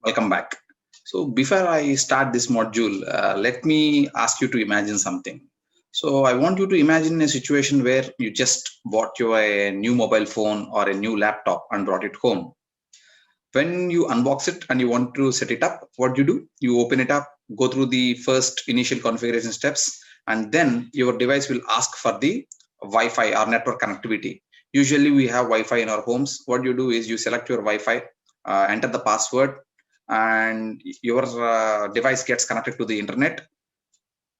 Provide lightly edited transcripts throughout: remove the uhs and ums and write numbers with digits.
Welcome back. So before I start this module, let me ask you to imagine something. So I want you to imagine a situation where you just bought your a new mobile phone or a new laptop and brought it home. When you unbox it and you want to set it up, what do? You open it up, go through the first initial configuration steps, and then your device will ask for the Wi-Fi or network connectivity. Usually we have Wi-Fi in our homes. What you do is you select your Wi-Fi, enter the password, and your device gets connected to the internet.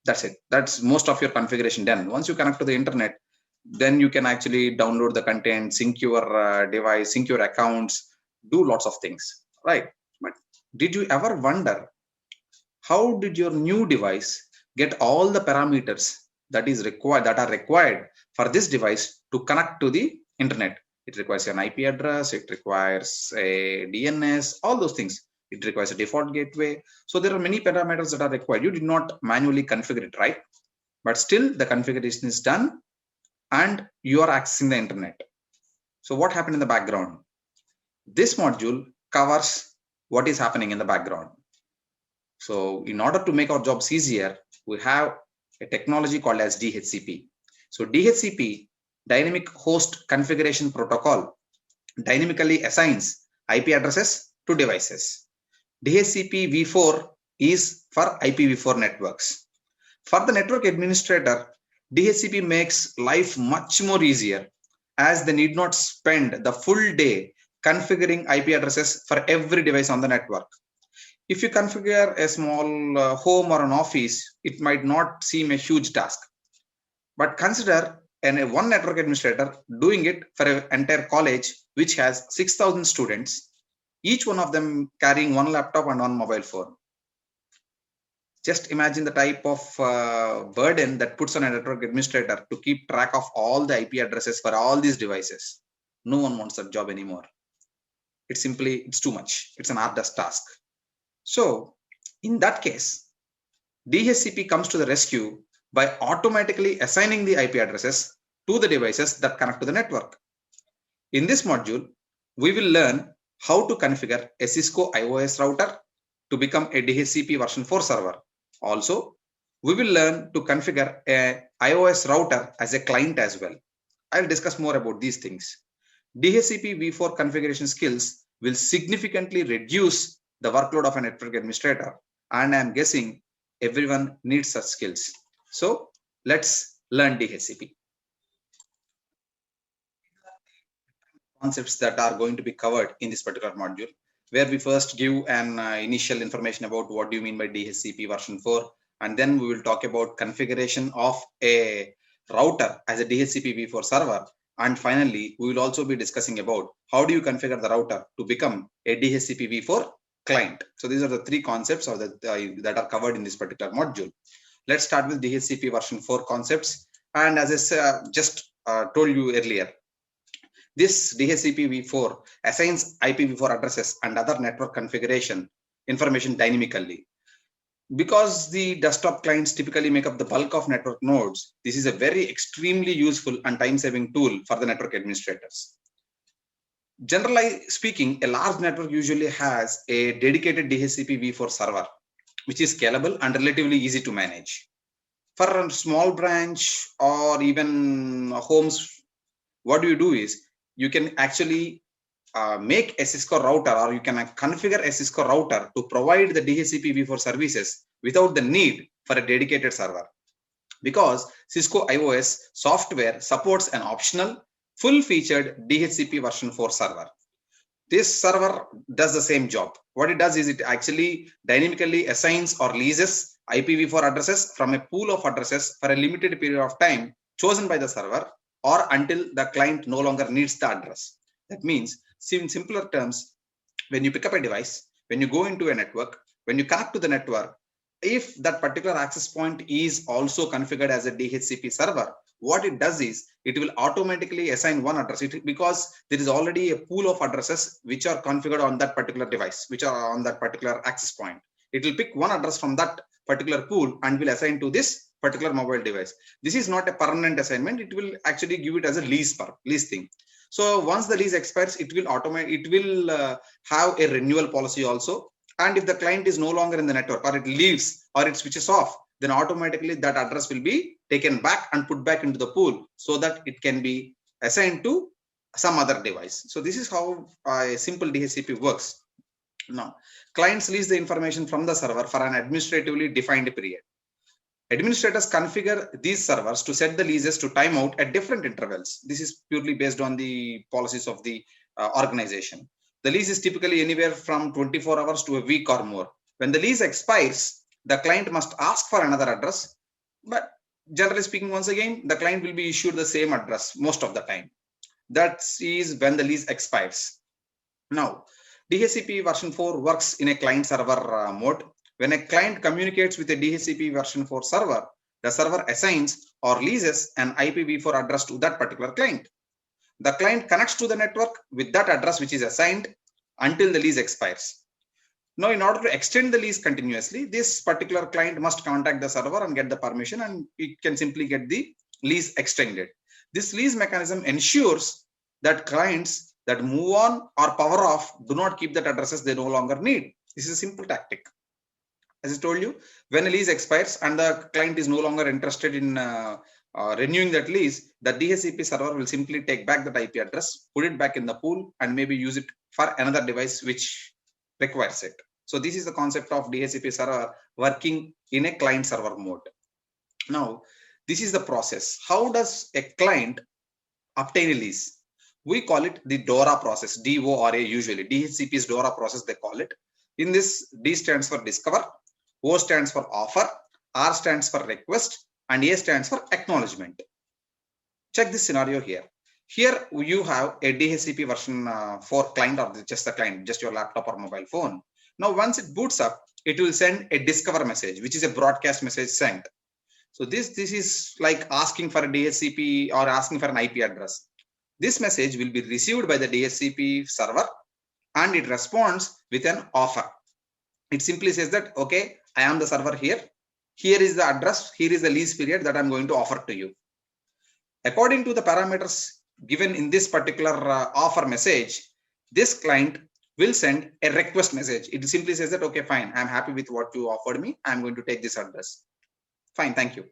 That's it. That's most of your configuration done. Once you connect to the internet, then you can actually download the content, sync your device, sync your accounts, do lots of things, right? But did you ever wonder how did your new device get all the parameters that are required for this device to connect to the internet? It requires an IP address, it requires a DNS, all those things. It requires a default gateway. So there are many parameters that are required. You did not manually configure it, right? But still the configuration is done and you are accessing the internet. So what happened in the background? This module covers what is happening in the background. So in order to make our jobs easier, we have a technology called as DHCP. So DHCP, Dynamic Host Configuration Protocol, dynamically assigns IP addresses to devices. DHCP v4 is for IPv4 networks. For the network administrator, DHCP makes life much more easier as they need not spend the full day configuring IP addresses for every device on the network. If you configure a small home or an office, it might not seem a huge task. But consider one network administrator doing it for an entire college, which has 6,000 students, each one of them carrying one laptop and one mobile phone. Just imagine the type of burden that puts on a network administrator to keep track of all the IP addresses for all these devices. No one wants that job anymore. It's too much. It's an arduous task. So in that case, DHCP comes to the rescue by automatically assigning the IP addresses to the devices that connect to the network. In this module, we will learn how to configure a Cisco IOS router to become a DHCP version 4 server. Also, we will learn to configure a iOS router as a client as well. I'll discuss more about these things. DHCP v4 configuration skills will significantly reduce the workload of a network administrator, and I'm guessing everyone needs such skills. So let's learn DHCP. Concepts that are going to be covered in this particular module, where we first give an initial information about what do you mean by DHCP version 4, and then we will talk about configuration of a router as a DHCP v4 server. And finally, we will also be discussing about how do you configure the router to become a DHCP v4 client. So these are the three concepts that are covered in this particular module. Let's start with DHCP version 4 concepts. And as I just told you earlier, this DHCP v4 assigns IPv4 addresses and other network configuration information dynamically. Because the desktop clients typically make up the bulk of network nodes, this is a very extremely useful and time-saving tool for the network administrators. Generally speaking, a large network usually has a dedicated DHCP v4 server, which is scalable and relatively easy to manage. For a small branch or even homes, what you do is you can actually make a Cisco router, or you can configure a Cisco router to provide the DHCP v4 services without the need for a dedicated server, because Cisco IOS software supports an optional full-featured DHCP version 4 server. This server does the same job. What it does is it actually dynamically assigns or leases IPv4 addresses from a pool of addresses for a limited period of time chosen by the server, or until the client no longer needs the address. That means, in simpler terms, when you pick up a device, when you go into a network, when you connect to the network, if that particular access point is also configured as a DHCP server, what it does is it will automatically assign one address, because there is already a pool of addresses which are configured on that particular device, which are on that particular access point. It will pick one address from that particular pool and will assign to this particular mobile device. This is not a permanent assignment. It will actually give it as a lease thing. So once the lease expires, it will have a renewal policy also. And if the client is no longer in the network, or it leaves, or it switches off, then automatically that address will be taken back and put back into the pool so that it can be assigned to some other device. So this is how a simple DHCP works. Now, clients lease the information from the server for an administratively defined period. Administrators configure these servers to set the leases to timeout at different intervals. This is purely based on the policies of the organization. The lease is typically anywhere from 24 hours to a week or more. When the lease expires, the client must ask for another address. But generally speaking, once again, the client will be issued the same address most of the time. That is when the lease expires. Now, DHCP version 4 works in a client-server mode. When a client communicates with a DHCP version 4 server, the server assigns or leases an IPv4 address to that particular client. The client connects to the network with that address which is assigned until the lease expires. Now, in order to extend the lease continuously, this particular client must contact the server and get the permission, and it can simply get the lease extended. This lease mechanism ensures that clients that move on or power off do not keep that addresses they no longer need. This is a simple tactic. As I told you, when a lease expires and the client is no longer interested in renewing that lease, the DHCP server will simply take back that IP address, put it back in the pool, and maybe use it for another device which requires it. So this is the concept of DHCP server working in a client server mode. Now, this is the process. How does a client obtain a lease? We call it the DORA process, D-O-R-A usually. DHCP's DORA process, they call it. In this, D stands for discover, O stands for offer, R stands for request, and A stands for acknowledgement. Check this scenario here. Here you have a DHCP version 4 client, or just the client, just your laptop or mobile phone. Now, once it boots up, it will send a discover message, which is a broadcast message sent. So this is like asking for a DHCP or asking for an IP address. This message will be received by the DHCP server, and it responds with an offer. It simply says that, okay, I am the server here. Here is the address. Here is the lease period that I'm going to offer to you. According to the parameters given in this particular offer message, this client will send a request message. It simply says that, okay, fine, I'm happy with what you offered me. I'm going to take this address. Fine, thank you.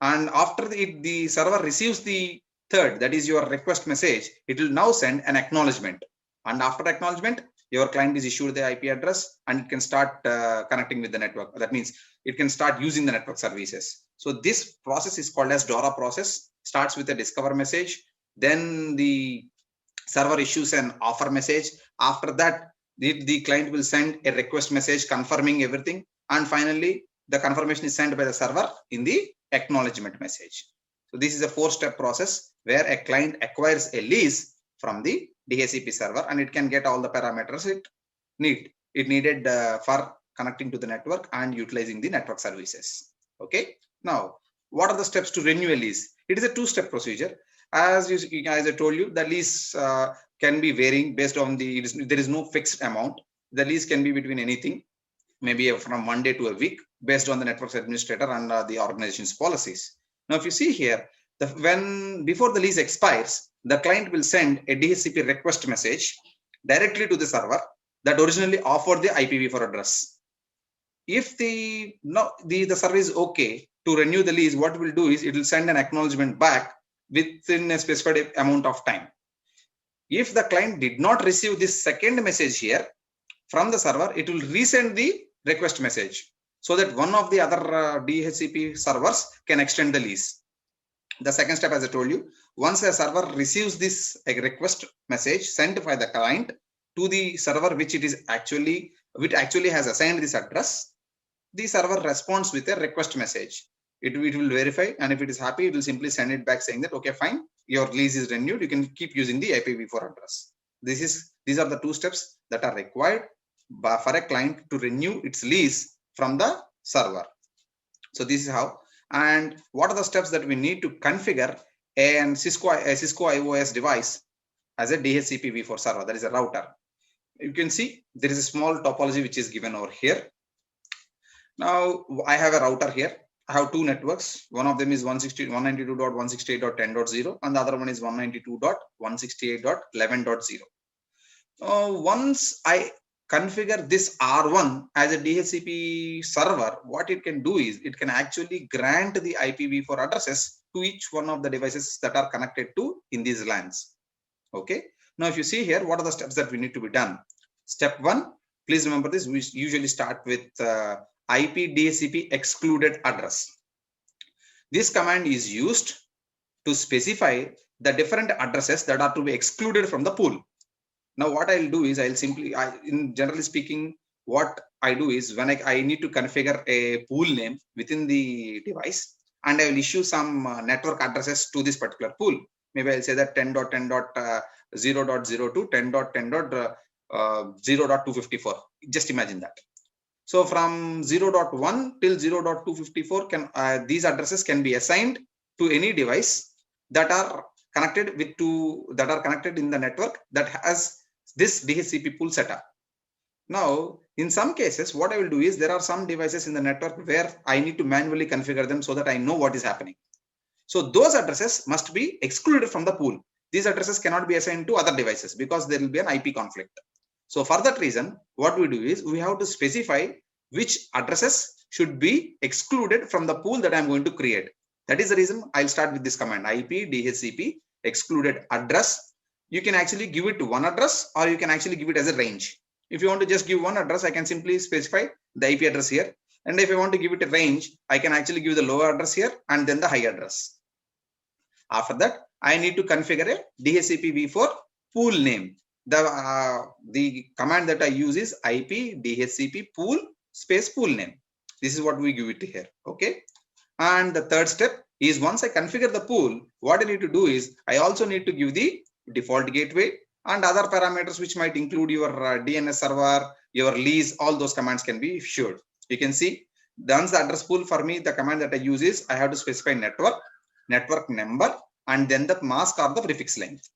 And after the server receives the third, that is your request message, it will now send an acknowledgement. And after acknowledgement, your client is issued the IP address and it can start connecting with the network. That means it can start using the network services. So this process is called as DORA process. Starts with a discover message. Then the server issues an offer message. After that, the client will send a request message confirming everything. And finally, the confirmation is sent by the server in the acknowledgement message. So this is a 4-step process where a client acquires a lease from the DHCP server, and it can get all the parameters it needed for connecting to the network and utilizing the network services. Okay. Now, what are the steps to renew a lease? It is a 2-step procedure. As I told you, the lease can be varying based on there is no fixed amount. The lease can be between anything, maybe from 1 day to a week, based on the network administrator and the organization's policies. Now, if you see here, before the lease expires, the client will send a DHCP request message directly to the server that originally offered the IPv4 address. If the server is okay to renew the lease, what it will do is it will send an acknowledgement back within a specified amount of time. If the client did not receive this second message here from the server, it will resend the request message so that one of the other DHCP servers can extend the lease. The second step, as I told you, once a server receives this request message sent by the client to the server which actually has assigned this address, the server responds with a request message. It will verify, and if it is happy, it will simply send it back saying that, okay, fine, your lease is renewed. You can keep using the IPv4 address. These are the 2 steps that are required for a client to renew its lease from the server. So this is how. And what are the steps that we need to configure a Cisco IOS device as a DHCP v4 server, that is a router? You can see there is a small topology which is given over here. Now I have a router here. I have 2 networks. One of them is 192.168.10.0 and the other one is 192.168.11.0. Once I configure this R1 as a DHCP server, what it can do is it can actually grant the IPv4 addresses to each one of the devices that are connected to in these LANs. Okay. Now, if you see here, what are the steps that we need to be done? Step 1, please remember this, we usually start with IP DHCP excluded address. This command is used to specify the different addresses that are to be excluded from the pool. Now, what I'll do is I'll simply, in generally speaking, what I do is when I need to configure a pool name within the device, and I will issue some network addresses to this particular pool. Maybe I'll say that 10.10.0.02, 10.10.0.254. Just imagine that. So from 0.1 till 0.254, these addresses can be assigned to any device that are connected in the network that has this DHCP pool setup. Now, in some cases, what I will do is there are some devices in the network where I need to manually configure them so that I know what is happening. So those addresses must be excluded from the pool. These addresses cannot be assigned to other devices because there will be an IP conflict. So for that reason, what we do is we have to specify which addresses should be excluded from the pool that I'm going to create. That is the reason I'll start with this command, IP DHCP excluded address. You can actually give it to one address, or you can actually give it as a range. If you want to just give one address, I can simply specify the IP address here. And if I want to give it a range, I can actually give the lower address here and then the high address. After that, I need to configure a DHCP v4 pool name. The command that I use is IP DHCP pool space pool name. This is what we give it here. Okay. And the third step is once I configure the pool, what I need to do is I also need to give the default gateway and other parameters which might include your DNS server, your lease. All those commands can be issued. You can see once the address pool, for me, the command that I use is I have to specify network number, and then the mask or the prefix length.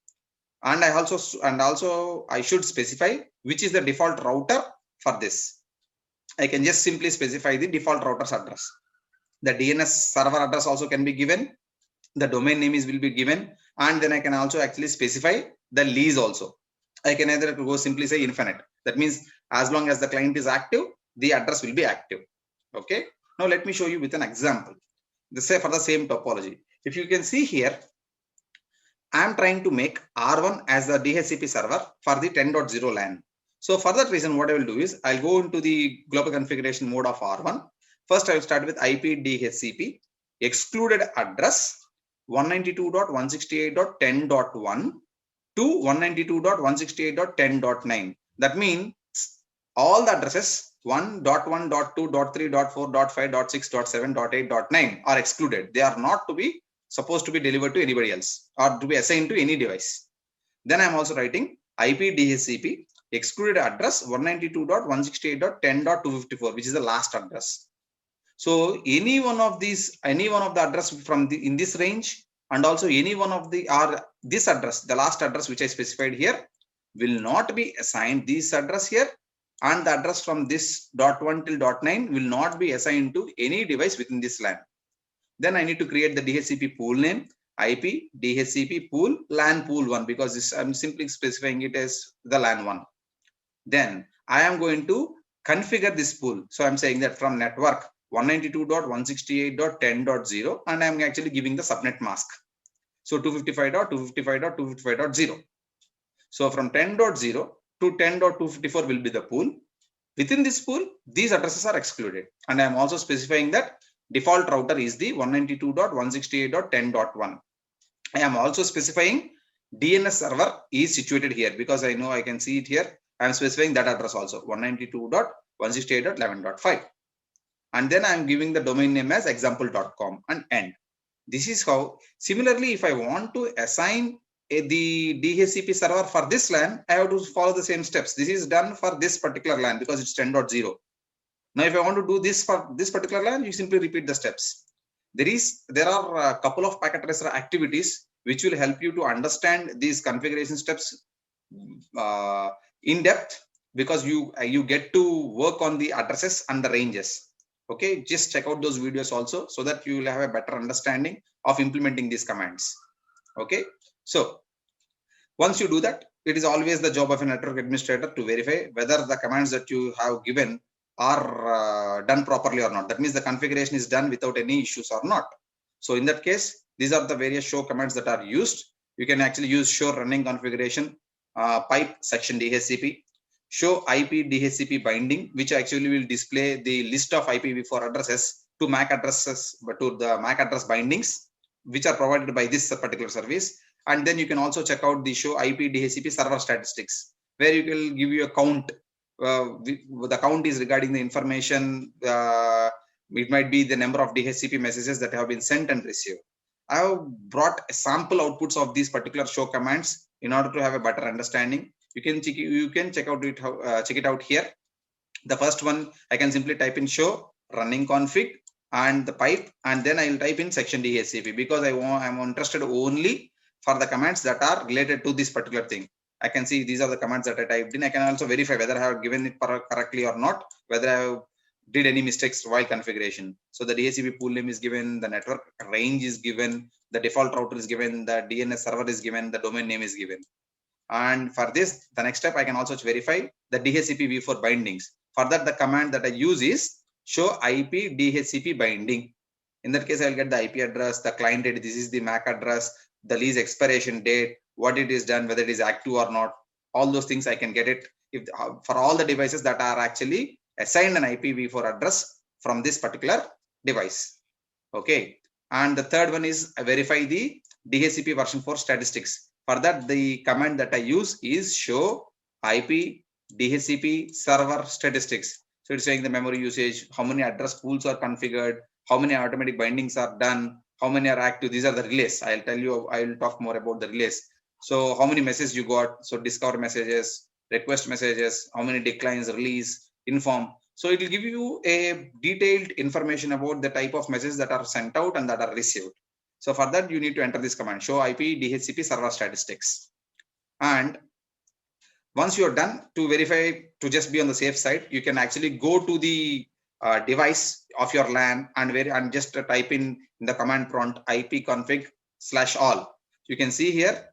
And also I should specify which is the default router for this. I can just simply specify the default router's address. The DNS server address also can be given. The domain name will be given, and then I can also actually specify the lease also. I can either go simply say infinite. That means as long as the client is active, the address will be active. Okay. Now let me show you with an example. Let's say for the same topology. If you can see here, I am trying to make R1 as the DHCP server for the 10.0 LAN. So for that reason, what I will do is I'll go into the global configuration mode of R1. First, I will start with IP DHCP excluded address 192.168.10.1 to 192.168.10.9. That means all the addresses 1.1, .2, .3, .4, .5, .6, .7, .8, .9 are excluded. They are not to be supposed to be delivered to anybody else or to be assigned to any device. Then I'm also writing IP DHCP excluded address 192.168.10.254, which is the last address. So any one of the address from in this range, and also any one of this address, the last address which I specified here, will not be assigned this address here, and the address from this .1 till .9 will not be assigned to any device within this LAN. Then I need to create the DHCP pool name, IP DHCP pool LAN pool 1, because this I'm simply specifying it as the LAN 1. Then I am going to configure this pool. So I'm saying that from network 192.168.10.0, and I'm actually giving the subnet mask. So 255.255.255.0. So from 10.0 to 10.254 will be the pool. Within this pool, these addresses are excluded. And I'm also specifying that default router is the 192.168.10.1. I am also specifying DNS server is situated here because I know I can see it here. I am specifying that address also 192.168.11.5. And then I am giving the domain name as example.com and end. This is how. Similarly, if I want to assign the DHCP server for this LAN, I have to follow the same steps. This is done for this particular LAN because it's 10.0. Now, if I want to do this for this particular LAN, you simply repeat the steps. There are a couple of packet tracer activities which will help you to understand these configuration steps in depth, because you get to work on the addresses and the ranges. Okay, just check out those videos also so that you will have a better understanding of implementing these commands. Okay, so once you do that, it is always the job of a network administrator to verify whether the commands that you have given are done properly or not. That means the configuration is done without any issues or not. So in that case, these are the various show commands that are used. You can actually use show running configuration, pipe section DHCP, show IP DHCP binding, which actually will display the list of IPv4 addresses to MAC addresses, but to the MAC address bindings, which are provided by this particular service. And then you can also check out the show IP DHCP server statistics, where you will give you a count. The count is regarding the information. It might be the number of DHCP messages that have been sent and received. I have brought sample outputs of these particular show commands in order to have a better understanding. You can check it out here. The first one, I can simply type in show running config and the pipe, and then I will type in section DHCP, because I'm interested only for the commands that are related to this particular thing. I can see these are the commands that I typed in. I can also verify whether I have given it correctly or not, whether I have did any mistakes while configuration. So the DHCP pool name is given, the network range is given, the default router is given, the DNS server is given, the domain name is given. And for this, the next step, I can also verify the DHCP v4 bindings. For that, the command that I use is show IP DHCP binding. In that case, I will get the IP address, the client date, this is the MAC address, the lease expiration date, what it is done, whether it is active or not. All those things I can get it for all the devices that are actually assigned an IPv4 address from this particular device. Okay. And the third one is I verify the DHCP version 4 statistics. For that, the command that I use is show IP DHCP server statistics. So it's saying the memory usage, how many address pools are configured, how many automatic bindings are done, how many are active. These are the relays. I'll tell you, I will talk more about the relays. So how many messages you got? So discover messages, request messages, how many declines, release, inform. So it will give you a detailed information about the type of messages that are sent out and that are received. So for that, you need to enter this command, show IP DHCP server statistics. And once you are done, to verify, to just be on the safe side, you can actually go to the device of your LAN and just type in the command prompt ipconfig/all. You can see here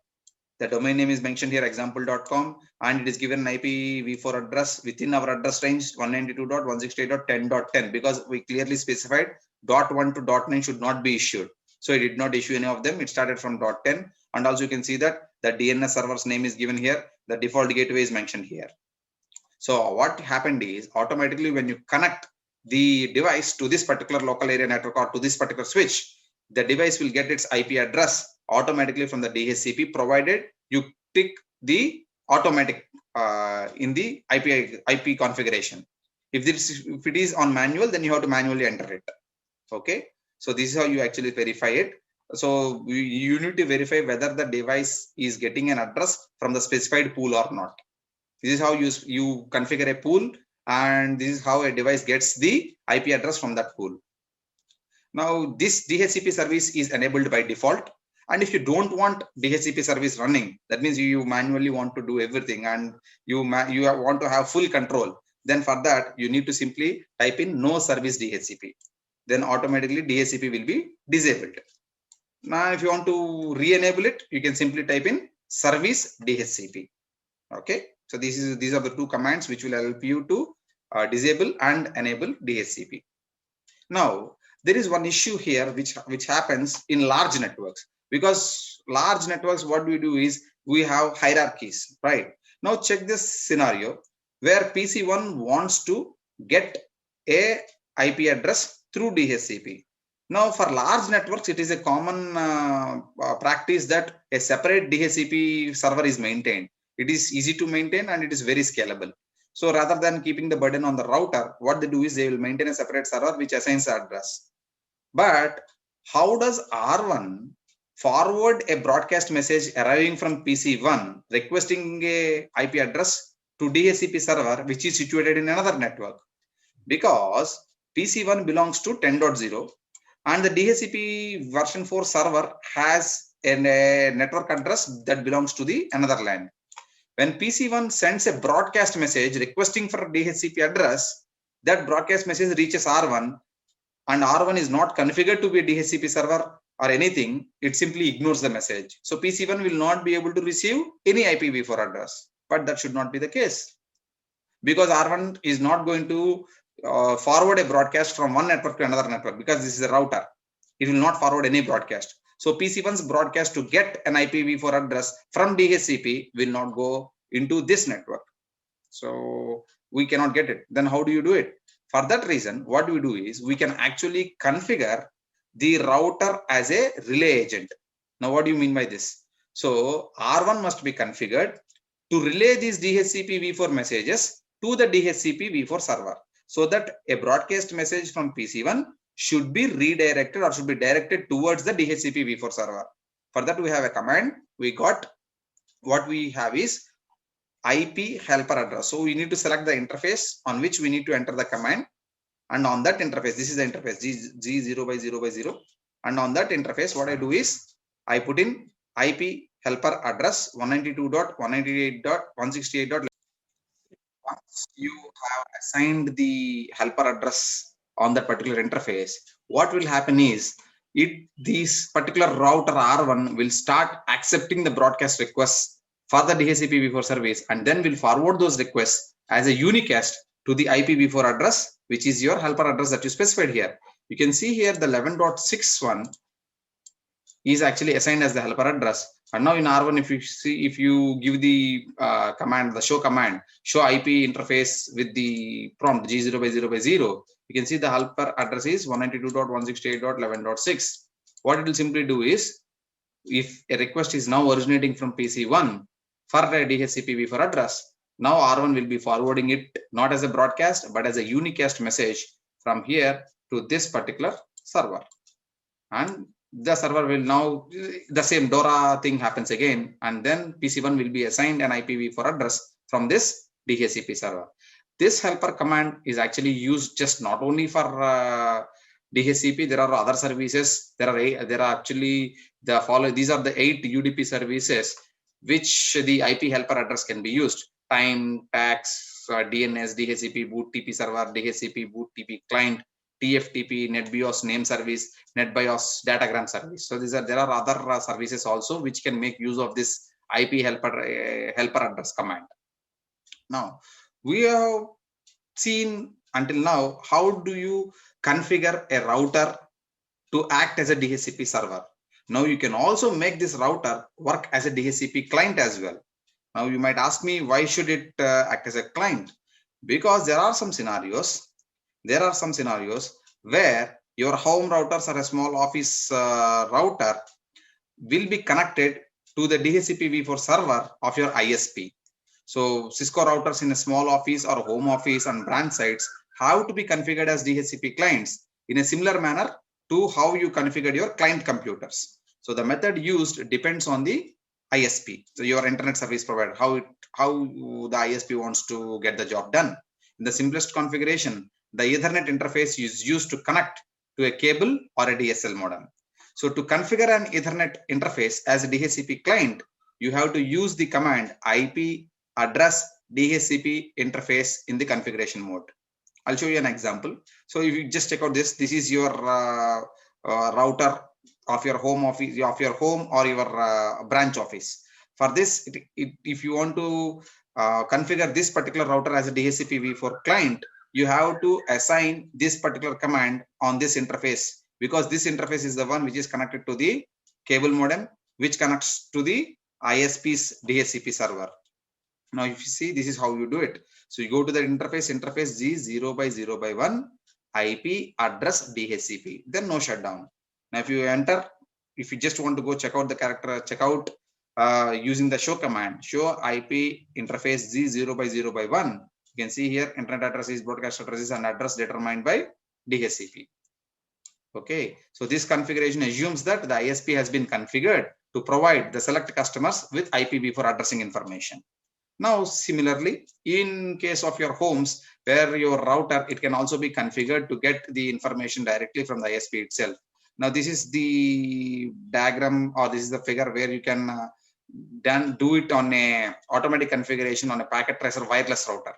the domain name is mentioned here, example.com, and it is given an IPv4 address within our address range 192.168.10.10, because we clearly specified .1 to .9 should not be issued. So it did not issue any of them. It started from .10, and also you can see that the DNS server's name is given here. The default gateway is mentioned here. So what happened is automatically when you connect the device to this particular local area network or to this particular switch, the device will get its IP address automatically from the DHCP, provided you tick the automatic in the IP configuration. If it is on manual, then you have to manually enter it. Okay, so this is how you actually verify it. So you need to verify whether the device is getting an address from the specified pool or not. This is how you configure a pool, and this is how a device gets the IP address from that pool. Now this DHCP service is enabled by default. And if you don't want DHCP service running, that means you manually want to do everything and you want to have full control. Then for that, you need to simply type in no service DHCP. Then automatically DHCP will be disabled. Now, if you want to re-enable it, you can simply type in service DHCP. Okay. So these are the two commands which will help you to disable and enable DHCP. Now, there is one issue here which happens in large networks. Because large networks, what we do is we have hierarchies, right? Now check this scenario where PC1 wants to get a IP address through DHCP. Now for large networks, it is a common practice that a separate DHCP server is maintained. It is easy to maintain and it is very scalable. So rather than keeping the burden on the router, what they do is they will maintain a separate server which assigns the address. But how does R1 forward a broadcast message arriving from PC1 requesting a IP address to DHCP server which is situated in another network? Because PC1 belongs to 10.0 and the DHCP version 4 server has a network address that belongs to the another LAN. When PC1 sends a broadcast message requesting for a DHCP address, that broadcast message reaches R1 and R1 is not configured to be a DHCP server. or anything, it simply ignores the message. So PC1 will not be able to receive any IPv4 address, but that should not be the case, because R1 is not going to forward a broadcast from one network to another network, because this is a router. It will not forward any broadcast. So PC1's broadcast to get an IPv4 address from DHCP will not go into this network. So we cannot get it. Then how do you do it? For that reason, what we do is we can actually configure the router as a relay agent. Now, what do you mean by this? So R1 must be configured to relay these DHCP v4 messages to the DHCP v4 server, so that a broadcast message from PC1 should be redirected or should be directed towards the DHCP v4 server. For that, we have a command. We got what we have is IP helper address. So we need to select the interface on which we need to enter the command, and on that interface, this is the interface G0/0/0, and on that interface, what I do is I put in IP helper address 192.198.168. Once you have assigned the helper address on that particular interface, what will happen is this particular router R1 will start accepting the broadcast requests for the DHCP v4 service, and then will forward those requests as a unicast to the IPv4 address, which is your helper address that you specified here. You can see here the 11.61 is actually assigned as the helper address. And now in R1, if you give the command, the show command, show IP interface with the prompt G0/0/0, you can see the helper address is 192.168.11.6. What it will simply do is, if a request is now originating from PC1 for a DHCP v4 address, now R1 will be forwarding it not as a broadcast, but as a unicast message from here to this particular server. And the server will now, the same DORA thing happens again, and then PC1 will be assigned an IPv4 address from this DHCP server. This helper command is actually used just not only for DHCP. There are other services. There are actually the following. These are the 8 UDP services which the IP helper address can be used: time, tax, DNS, DHCP boot TP server, DHCP boot TP client, TFTP, NetBIOS name service, NetBIOS datagram service. So there are other services also which can make use of this IP helper address command. Now, we have seen until now how do you configure a router to act as a DHCP server. Now you can also make this router work as a DHCP client as well. Now you might ask me, why should it act as a client? Because there are some scenarios where your home routers or a small office router will be connected to the DHCP v4 server of your ISP. So Cisco routers in a small office or home office and branch sites have to be configured as DHCP clients in a similar manner to how you configured your client computers. So the method used depends on the ISP, so your internet service provider, how the ISP wants to get the job done. In the simplest configuration, the Ethernet interface is used to connect to a cable or a DSL modem. So to configure an Ethernet interface as a DHCP client, you have to use the command IP address DHCP interface in the configuration mode. I'll show you an example. So if you just check out this is your router of your home office, of your home or your branch office. For this, if you want to configure this particular router as a DHCP v4 client, you have to assign this particular command on this interface, because this interface is the one which is connected to the cable modem, which connects to the ISP's DHCP server. Now, if you see, this is how you do it. So you go to the interface G0/0/1 IP address DHCP, then no shutdown. Now, if you enter, if you just want to go check out the character, check out using the show command, show IP interface G0/0/1. You can see here internet addresses, broadcast addresses, and address determined by DHCP. Okay, so this configuration assumes that the ISP has been configured to provide the select customers with IPv4 addressing information. Now, similarly, in case of your homes where your router, it can also be configured to get the information directly from the ISP itself. Now, this is the diagram, or this is the figure where you can do it on a automatic configuration on a packet tracer wireless router.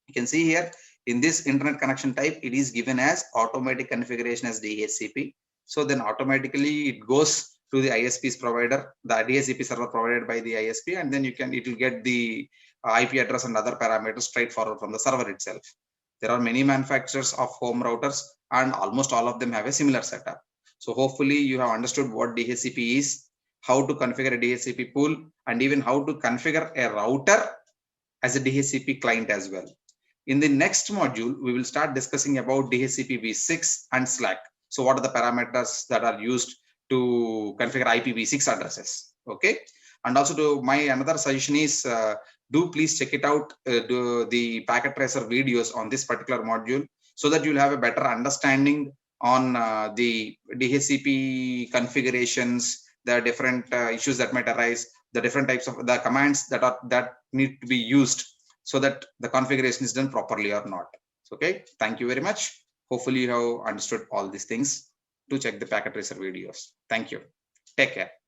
You can see here in this internet connection type, it is given as automatic configuration as DHCP. So then automatically it goes to the ISP's provider, the DHCP server provided by the ISP, and then it will get the IP address and other parameters straightforward from the server itself. There are many manufacturers of home routers, and almost all of them have a similar setup. So hopefully you have understood what DHCP is, how to configure a DHCP pool, and even how to configure a router as a DHCP client as well. In the next module, we will start discussing about DHCP v6 and SLAAC. So what are the parameters that are used to configure IPv6 addresses? Okay. And also my another suggestion is do please check it out, the packet tracer videos on this particular module, so that you'll have a better understanding on the DHCP configurations, the different issues that might arise, the different types of the commands that need to be used, so that the configuration is done properly or not. Okay, thank you very much. Hopefully you have understood all these things. To check the packet tracer videos. Thank you. Take care.